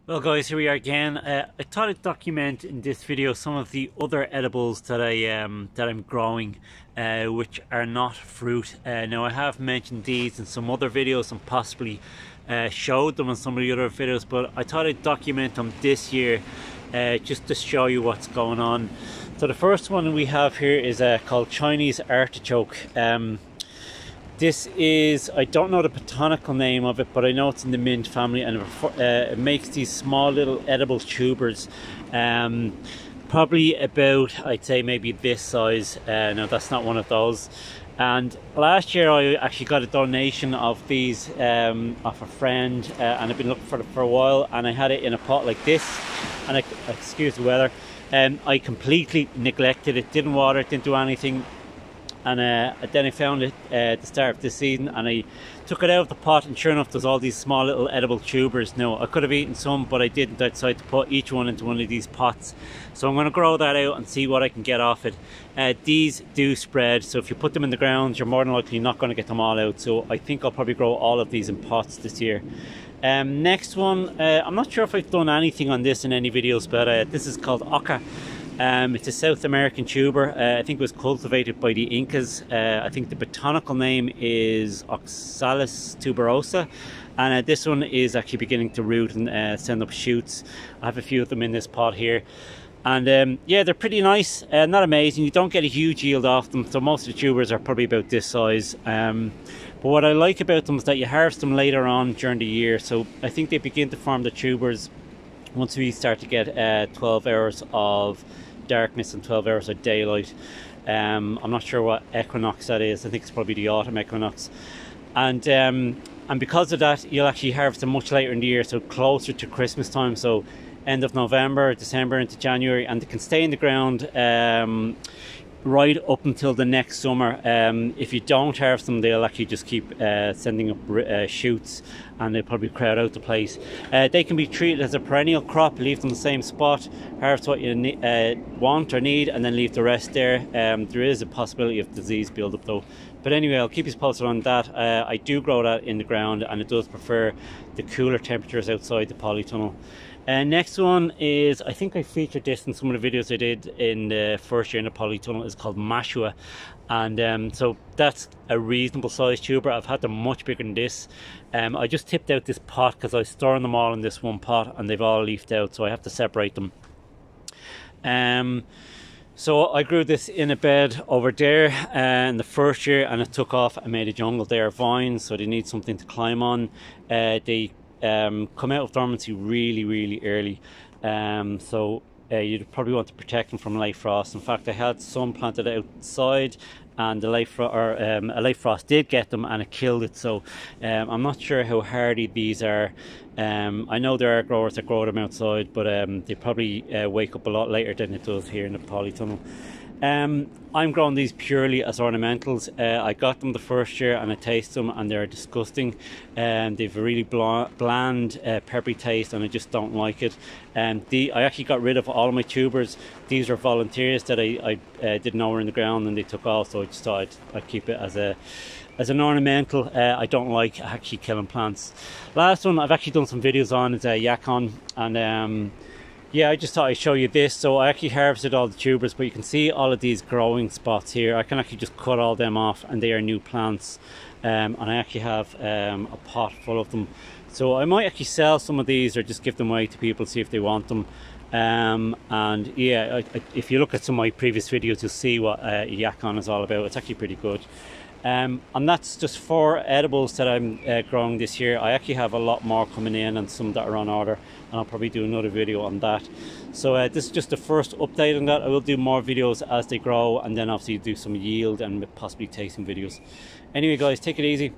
Well guys, here we are again. I thought I'd document in this video some of the other edibles that I'm growing, which are not fruit. Now I have mentioned these in some other videos and possibly showed them in some of the other videos, but I thought I'd document them this year just to show you what's going on. So the first one we have here is called Chinese Artichoke. This is, I don't know the botanical name of it, but I know it's in the mint family, and it makes these small little edible tubers, probably about, I'd say maybe this size. No, that's not one of those. And last year I actually got a donation of these off a friend, and I've been looking for it for a while, and I had it in a pot like this, and excuse the weather, I completely neglected it, didn't water it, didn't do anything. And then I found it at the start of this season, and I took it out of the pot, and sure enough there's all these small little edible tubers. Now I could have eaten some, but I didn't. I decided to put each one into one of these pots, so I'm going to grow that out and see what I can get off it. These do spread, so if you put them in the ground you're more than likely not going to get them all out, so I think I'll probably grow all of these in pots this year. Next one, I'm not sure if I've done anything on this in any videos, but this is called Oca. It's a South American tuber. I think it was cultivated by the Incas. I think the botanical name is Oxalis tuberosa, and this one is actually beginning to root and send up shoots. I have a few of them in this pot here, and yeah, they're pretty nice. Not amazing, you don't get a huge yield off them, so most of the tubers are probably about this size. But what I like about them is that you harvest them later on during the year, so I think they begin to form the tubers once we start to get 12 hours of darkness and 12 hours of daylight. I'm not sure what equinox that is. I think it's probably the autumn equinox, and because of that you'll actually harvest them much later in the year, so closer to Christmas time, so end of November, December into January, and they can stay in the ground right up until the next summer. If you don't harvest them, they'll actually just keep sending up shoots, and they'll probably crowd out the place. They can be treated as a perennial crop. Leave them in the same spot, harvest what you want or need, and then leave the rest there. There is a possibility of disease build-up though, but anyway, I'll keep you posted on that. I do grow that in the ground, and it does prefer the cooler temperatures outside the polytunnel. Next one is, I think I featured this in some of the videos I did in the first year in the polytunnel. It's called Mashua, and so that's a reasonable sized tuber. I've had them much bigger than this. I just tipped out this pot because I was storing them all in this one pot, and they've all leafed out, so I have to separate them. So I grew this in a bed over there in the first year, and it took off. I made a jungle there of vines, so they need something to climb on. They come out of dormancy really early, so you'd probably want to protect them from light frost. In fact, I had some planted outside, and the a light frost did get them and it killed it. So I'm not sure how hardy these are. I know there are growers that grow them outside, but they probably wake up a lot later than it does here in the polytunnel. I'm growing these purely as ornamentals. I got them the first year and I taste them, and they're disgusting. They've a really bland peppery taste, and I just don't like it. I actually got rid of all of my tubers. These are volunteers that I didn't know were in the ground, and they took off, so I just thought I'd keep it as an ornamental. I don't like actually killing plants. Last one I've actually done some videos on is Yacon, and yeah, I just thought I'd show you this. So I actually harvested all the tubers, but you can see all of these growing spots here. I can actually just cut all them off, and they are new plants. And I actually have a pot full of them. So I might actually sell some of these, or just give them away to people, see if they want them. And yeah, if you look at some of my previous videos, you'll see what Yacon is all about. It's actually pretty good. And that's just 4 edibles that I'm growing this year. I actually have a lot more coming in, and some that are on order, and I'll probably do another video on that. So this is just the first update on that. I will do more videos as they grow, and then obviously do some yield and possibly tasting videos. Anyway guys, take it easy.